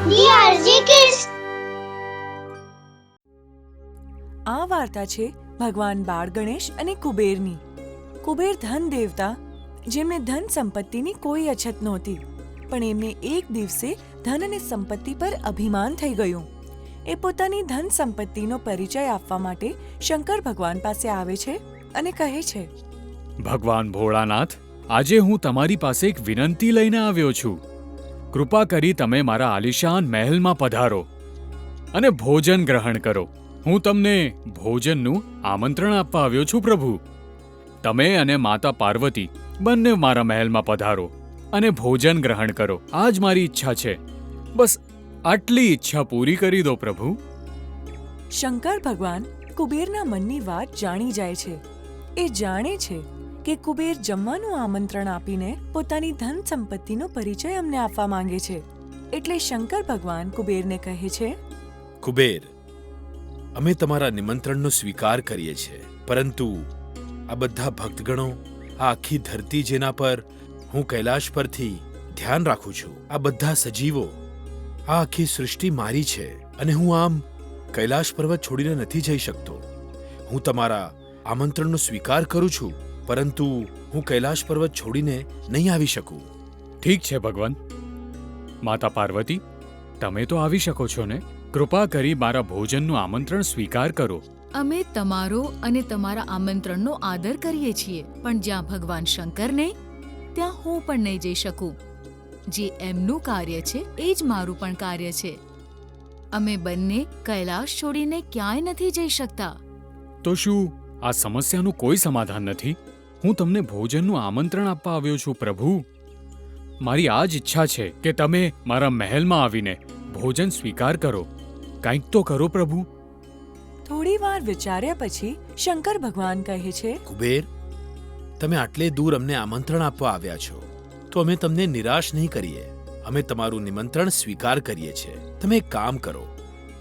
DRG Kids. આ વાર્તા છે ભગવાન બાળ ગણેશ અને કુબેરની. કુબેર ધન દેવતા, જેમને ધન સંપત્તિની કોઈ અછત નહોતી, પણ એમને એક દિવસે ધન અને સંપત્તિ પર અભિમાન થઈ ગયું. એ પોતાની ધન સંપત્તિનો પરિચય આપવા માટે શંકર ભગવાન પાસે આવે છે અને કહે છે, ભગવાન ભોળાનાથ, આજે હું તમારી પાસે એક વિનંતી લઈને આવ્યો છું. કૃપા કરી તમે મારા આલિશાન મહેલમાં પધારો અને ભોજન ગ્રહણ કરો. હું તમને ભોજનનું આમંત્રણ આપવા આવ્યો છું પ્રભુ. તમે અને માતા પાર્વતી બંને મારા મહેલમાં પધારો અને ભોજન ગ્રહણ કરો. આ જ મારી ઈચ્છા છે. બસ આટલી ઈચ્છા પૂરી કરી દો પ્રભુ. શંકર ભગવાન કુબેરના મનની વાત જાણી જાય છે. એ જાણે છે કે કુબેર જમવાનું આમંત્રણ આપીને પોતાની ધન સંપત્તિનો પરિચય અમને આપવા માંગે છે. એટલે શંકર ભગવાન કુબેરને કહે છે, કુબેર, અમે તમારા નિમંત્રણનો સ્વીકાર કરીએ છીએ, પરંતુ આ બધા ભક્તગણો, આ આખી ધરતી જેના પર હું કૈલાશ પરથી ધ્યાન રાખું છું, આ બધા સજીવો, આ આખી સૃષ્ટિ મારી છે અને હું આમ કૈલાશ પર્વત છોડીને નથી જઈ શકતો. હું તમારા આમંત્રણનો સ્વીકાર કરું છું, પરંતુ હું કૈલાશ પર્વત છોડીને નહીં આવી શકું. ઠીક છે ભગવાન. માતા પાર્વતી, તમે તો આવી શકો છો ને? કૃપા કરી મારા ભોજનનું આમંત્રણ સ્વીકાર કરો. અમે તમારો અને તમારા આમંત્રણનો આદર કરીએ છીએ, પણ જ્યાં ભગવાન શંકર નહીં, ત્યાં હું પણ નહીં જઈ શકું. જે એમનું કાર્ય છે એ જ મારું પણ કાર્ય છે. અમે બંને કૈલાશ છોડીને ક્યાંય નથી જઈ શકતા. તો શું આ સમસ્યાનું કોઈ સમાધાન નથી? હું તમને ભોજનનું આમંત્રણ આપવા આવ્યો છું પ્રભુ. મારી આ જ ઈચ્છા છે કે તમે મારા મહેલમાં આવીને ભોજન સ્વીકાર કરો. કંઈક તો કરો પ્રભુ. થોડી વાર વિચાર્યા પછી શંકર ભગવાન કહે છે, કુબેર, તમે આટલે દૂર અમને આમંત્રણ આપવા આવ્યા છો, તો અમે તમને નિરાશ નહીં કરીએ. અમે તમારું નિમંત્રણ સ્વીકાર કરીએ છીએ. તમે એક કામ કરો,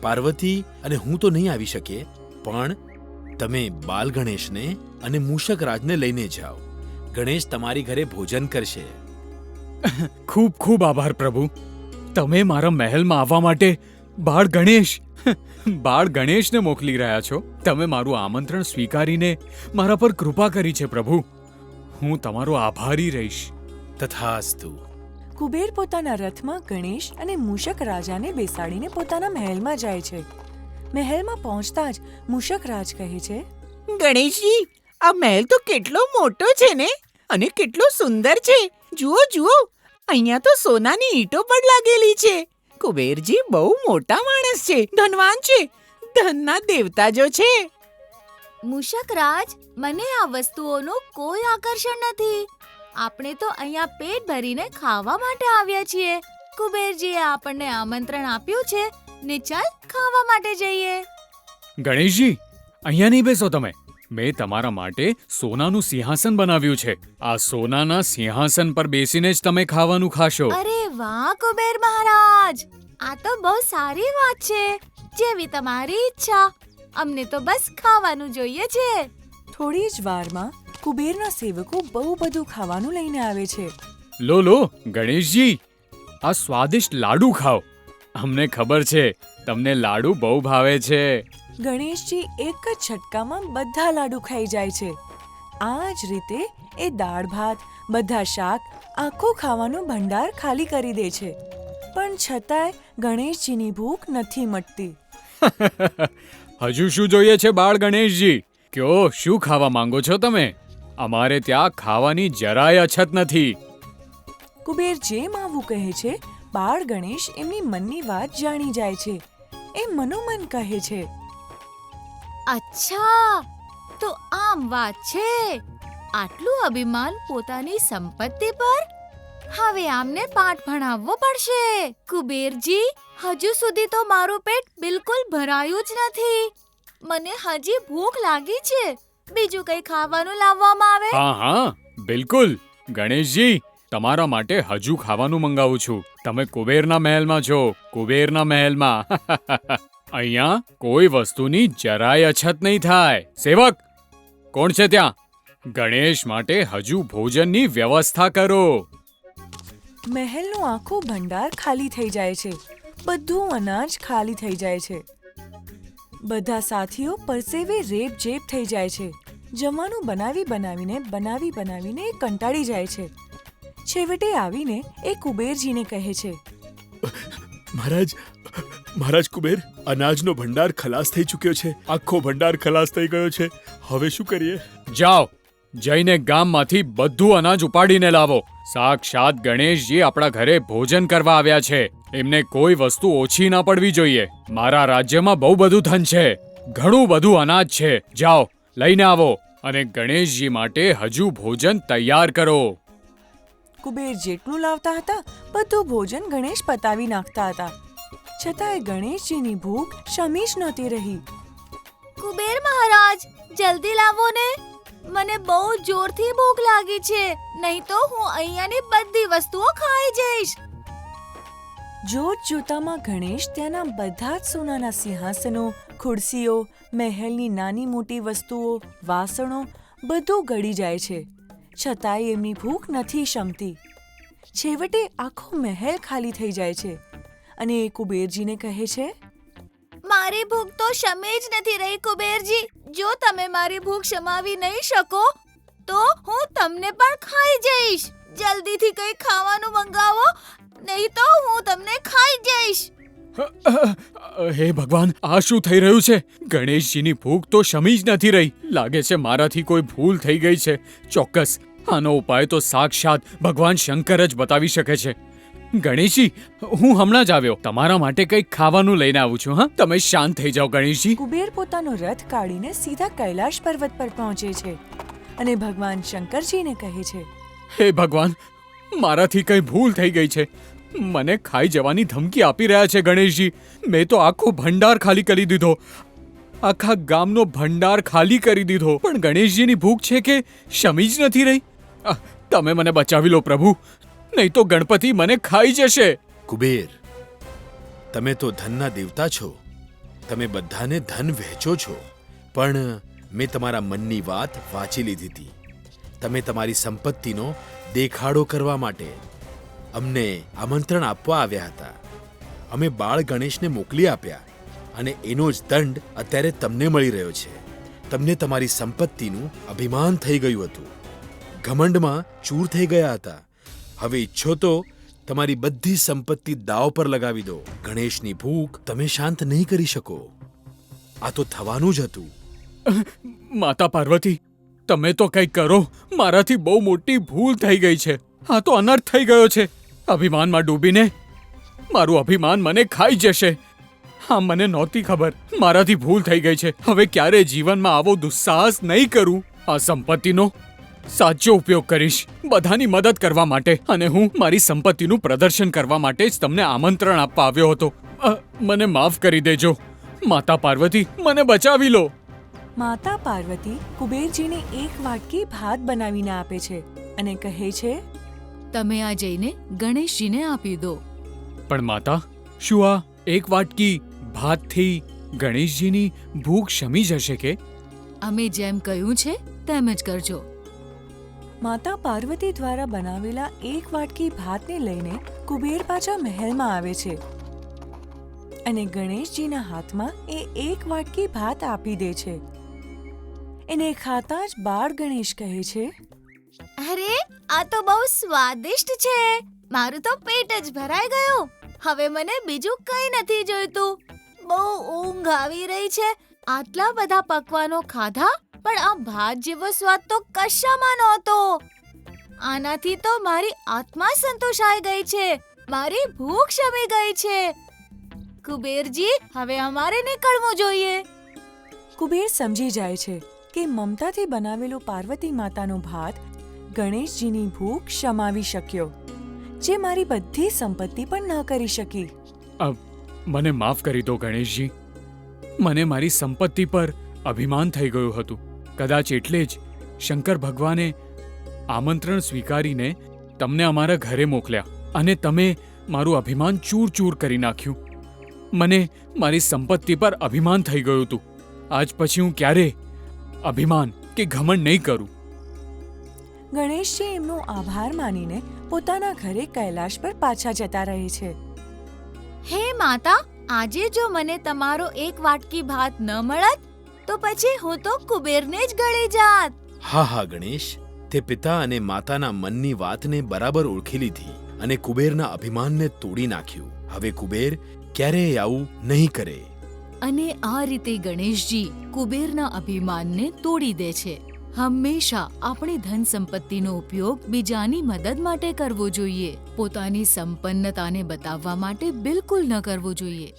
પાર્વતી અને હું તો નહીં આવી શકીએ, પણ તમે બાલ ગણેશને અને મૂષક રાજને લઈને જાઓ. ગણેશ તમારી ઘરે ભોજન કરશે. ખૂબ ખૂબ આભાર પ્રભુ. તમે મારા મહેલમાં આવવા માટે બાળ ગણેશને મોકલી રહ્યા છો. તમે મારું આમંત્રણ સ્વીકારીને મારા પર કૃપા કરી છે પ્રભુ. હું તમારો આભારી રહીશ. તથાસ્તુ. કુબેર પોતાના રથમાં ગણેશ અને મૂષક રાજાને બેસાડીને પોતાના મહેલમાં જાય છે. મહેલમાં પહોંચતા જ મૂષક રાજ કહે છે, ગણેશજી, આ મહેલ તો કેટલો મોટો છે ને, અને કેટલો સુંદર છે. જુઓ જુઓ, અહીંયા તો સોનાની ઈંટો પણ લાગેલી છે. કુબેરજી બહુ મોટા માણસ છે, ધનવાન છે, ધનના દેવતા જો છે. મૂષક રાજ, મને આ વસ્તુઓનું કોઈ આકર્ષણ નથી. આપણે તો અહીંયા પેટ ભરીને ખાવા માટે આવ્યા છીએ. કુબેરજીએ આપણને આમંત્રણ આપ્યું છે ને ચાલ ખાવા માટે જઈએ. ગણેશજી, અહીંયા નહીં બેસો તમે. મેં તમારા માટે સોનાનું સિંહાસન બનાવ્યું છે. આ સોનાના સિંહાસન પર બેસીને જ તમે ખાવાનું ખાશો. અરે વાહ કુબેર મહારાજ, આ તો બહુ સારી વાત છે. જેવી તમારી ઈચ્છા, અમને તો બસ ખાવાનું જોઈએ છે. થોડી જ વારમાં કુબેરના સેવકો બહુ બધું ખાવાનું લઈને આવે છે. લો ગણેશજી, આ સ્વાદિષ્ટ લાડુ ખાઓ. અમને ખબર છે તમને લાડુ બહુ ભાવે છે. ગણેશજી એક જ છટકામાં બધા લાડુ ખાઈ જાય છે. આ જ રીતે એ દાળ ભાત, બધા શાક, આખો ખાવાનો ભંડાર ખાલી કરી દે છે. પણ છતાંય ગણેશજીની ભૂખ નથી મટતી. હજુ શું જોઈએ છે બાળ ગણેશજી? કયો, શું ખાવા માંગો છો તમે? અમારે ત્યાં ખાવાની જરાય અછત નથી. કુબેર જેમ આવું કહે છે, બાળ ગણેશ એમની મનની વાત જાણી જાય છે. એ મનોમન કહે છે, અચ્છા, તો આમ વાત છે. આટલું અભિમાન પોતાની સંપત્તિ પર? હવે આમને પાઠ ભણાવવો પડશે. કુબેરજી, હજુ સુધી તો મારું પેટ બિલકુલ ભરાયું જ નથી. મને હજી ભૂખ લાગી છે. બીજું કંઈ ખાવાનું લાવવામાં આવે? હા, બિલકુલ. ગણેશજી, તમારા માટે હજુ ખાવાનું મંગાવું છું. તમે કુબેરના મહેલમાં છો, કુબેરના મહેલમાં. અહીંયા કોઈ વસ્તુની જરાય અછત નહીં થાય. સેવક, કોણ છે ત્યાં? ગણેશ માટે હજુ ભોજનની વ્યવસ્થા કરો. મહેલનો આખો ભંડાર ખાલી થઈ જાય છે. બધું અનાજ ખાલી થઈ જાય છે. બધા સાથીઓ પરસેવે રેબઝેબ થઈ જાય છે. જમવાનું બનાવીને એ કંટાળી જાય છે. છેવટે આવીને એ કુબેરજીને કહે છે, મહારાજ કુબેર, અનાજનો ભંડાર ખલાસ થઈ ચૂક્યો છે. આખો ભંડાર ખલાસ થઈ ગયો છે. હવે શું કરીએ? જાઓ, જઈને ગામમાંથી બધું અનાજ ઉપાડીને લાવો. સાક્ષાત ગણેશજી આપણા ઘરે ભોજન કરવા આવ્યા છે. એમને કોઈ વસ્તુ ઓછી ના પડવી જોઈએ. મારા રાજ્યમાં બહુ બધું ધન છે, ઘણું બધું અનાજ છે. જાઓ, લઈને આવો અને ગણેશજી માટે હજુ ભોજન તૈયાર કરો. કુબેર જેટલું લાવતા હતા બધું ભોજન ગણેશ પતાવી નાખતા હતા. છતાંય ગણેશજીની ભૂખ શમી જ નહોતી રહી. કુબેર મહારાજ, જલ્દી લાવો ને, મને બહુ જોરથી ભૂખ લાગી છે. નહીં તો હું અહીંયાની બધી વસ્તુઓ ખાઈ જઈશ. જોતામાં ગણેશ ત્યાંના બધા જ સોનાના સિંહાસનો, ખુરશીઓ, મહેલની નાની મોટી વસ્તુઓ, વાસણો બધું ગળી જાય છે. છતાંય એમની ભૂખ નથી શમતી. છેવટે આખો મહેલ ખાલી થઈ જાય છે અને એ કુબેરજીને કહે છે, મારી ભૂખ તો શમે જ નથી રહી કુબેરજી. જો તમે મારી ભૂખ શમાવી નહીં શકો તો હું તમને પણ ખાઈ જઈશ. જલ્દીથી કંઈ ખાવાનું મંગાવો, નહીં તો હું તમને ખાઈ જઈશ. હે ભગવાન, આ શું થઈ રહ્યું છે? ગણેશજીની ભૂખ તો શમી જ નથી રહી. લાગે છે મારાથી કોઈ ભૂલ થઈ ગઈ છે. ચોક્કસ આનો ઉપાય તો સાક્ષાત ભગવાન શંકર જ બતાવી શકે છે. ગણેશજી, હું હમણાં જ આવ્યો. તમારા માટે કંઈક ખાવાનું લઈને આવું છું. હા, તમે શાંત થઈ જાઓ ગણેશજી. કુબેર પોતાનો રથ કાઢીને સીધા કૈલાશ પર્વત પર પહોંચે છે અને ભગવાન શંકરજીને કહે છે, હે ભગવાન, મારાથી કઈ ભૂલ થઈ ગઈ છે. મને ખાઈ જવાની ધમકી આપી રહ્યા છે ગણેશજી. મેં તો આખો ભંડાર ખાલી કરી દીધો, આખા ગામનો ભંડાર ખાલી કરી દીધો, પણ ગણેશજીની ભૂખ છે કે શમી જ નથી રહી. તમે મને બચાવી લો પ્રભુ, નહીં તો ગણપતિ મને ખાઈ જશે. કુબેર, તમે તો ધનના દેવતા છો. તમે બધાને ધન વહેંચો છો. પણ મેં તમારા મનની વાત વાંચી લીધી હતી. તમે તમારી સંપત્તિનો દેખાડો કરવા માટે અમને આમંત્રણ આપવા આવ્યા હતા. અમે બાળ ગણેશને મોકલી આપ્યા અને એનો જ દંડ અત્યારે તમને મળી રહ્યો છે. તમને તમારી સંપત્તિનું અભિમાન થઈ ગયું હતું, ઘમંડમાં ચૂર થઈ ગયા હતા. હવે ઈચ્છો તો તમારી બધી સંપત્તિ દાવ પર લગાવી દો. ગણેશની ભૂખ તમે શાંત નહીં કરી શકો. આ તો થવાનું જ હતું. માતા પાર્વતી, તમે તો કંઈક કરો. મારાથી બહુ મોટી ભૂલ થઈ ગઈ છે. આ તો અનર્થ થઈ ગયો છે. અભિમાનમાં ડૂબીને મારું અભિમાન મને ખાઈ જશે. હા, મને નહોતી ખબર. મારાથી ભૂલ થઈ ગઈ છે. હવે ક્યારે જીવનમાં આવો દુસ્સાહસ નહીં કરું. આ સંપત્તિનો સાચો ઉપયોગ કરીશ બધાની મદદ કરવા માટે, અને હું મારી સંપત્તિનું પ્રદર્શન કરવા માટે જ તમને આમંત્રણ આપવા આવ્યો હતો. મને માફ કરી દેજો માતા પાર્વતી, મને બચાવી લો. માતા પાર્વતી કુબેરજીને એક વાટકી ભાત બનાવીને આપે છે અને કહે છે, તમે આ જઈને ગણેશજીને આપી દો. પણ માતા, શું આ એક વાટકી ભાતથી ગણેશજીની ભૂખ શમી જશે કે? અમે જેમ કહ્યું છે તેમ જ કરજો. માતા પાર્વતી દ્વારા બનાવેલા એક વાટકી ભાતને લઈને કુબેર પાછા મહેલમાં આવે છે અને ગણેશજીના હાથમાં એ એક વાટકી ભાત આપી દે છે. એને ખાતા જ બાળ ગણેશ કહે છે, અરે, આ તો બહુ સ્વાદિષ્ટ છે. મારું તો પેટ જ ભરાઈ ગયું. હવે મને બીજું કંઈ નથી જોઈતું. બહુ ઊંઘ આવી રહી છે. આટલા બધા પકવાનો ખાધા, પણ આ ભાત જેવો સ્વાદ તો કશામાં નહોતો. આનાથી તો મારી આત્મા સંતોષાઈ ગઈ છે. મારી ભૂખ શમી ગઈ છે. કુબેરજી, હવે અમારે નીકળવું જોઈએ. કુબેર સમજી જાય છે કે મમતાથી બનાવેલો પાર્વતી માતાનો ભાત ગણેશજીની ભૂખ શમાવી શક્યો, જે મારી બધી સંપત્તિ પણ ન કરી શકી. મને માફ કરી દો ગણેશજી. મને મારી સંપત્તિ પર અભિમાન થઈ ગયું હતું. કદાચ એટલે જ શંકર ભગવાને આમંત્રણ સ્વીકારીને તમને અમારા ઘરે મોકલ્યા અને તમે મારું અભિમાન ચૂર ચૂર કરી નાખ્યું. મને મારી સંપત્તિ પર અભિમાન થઈ ગયું હતું. આજ પછી હું ક્યારે અભિમાન કે ઘમંડ નહીં કરું. ગણેશજી એમનો આભાર માનીને પોતાના ઘરે કૈલાશ પર પાછા જતા રહે છે. હે માતા, આજે જો મને તમારો એક વાટકી ભાત ન મળત તો પછી હું તો કુબેરને જ ગળી જાત. હા હા ગણેશ, તે પિતા અને માતાના મનની વાતને બરાબર ઓળખી લીધી અને કુબેરના અભિમાનને તોડી નાખ્યું. હવે કુબેર ક્યારેય આવું નહીં કરે. અને આ રીતે ગણેશજી કુબેરના અભિમાનને તોડી દે છે. હંમેશા આપણે ધન સંપત્તિનો ઉપયોગ બીજાની મદદ માટે કરવો જોઈએ, પોતાની સંપન્નતાને બતાવવા માટે બિલકુલ ન કરવો જોઈએ.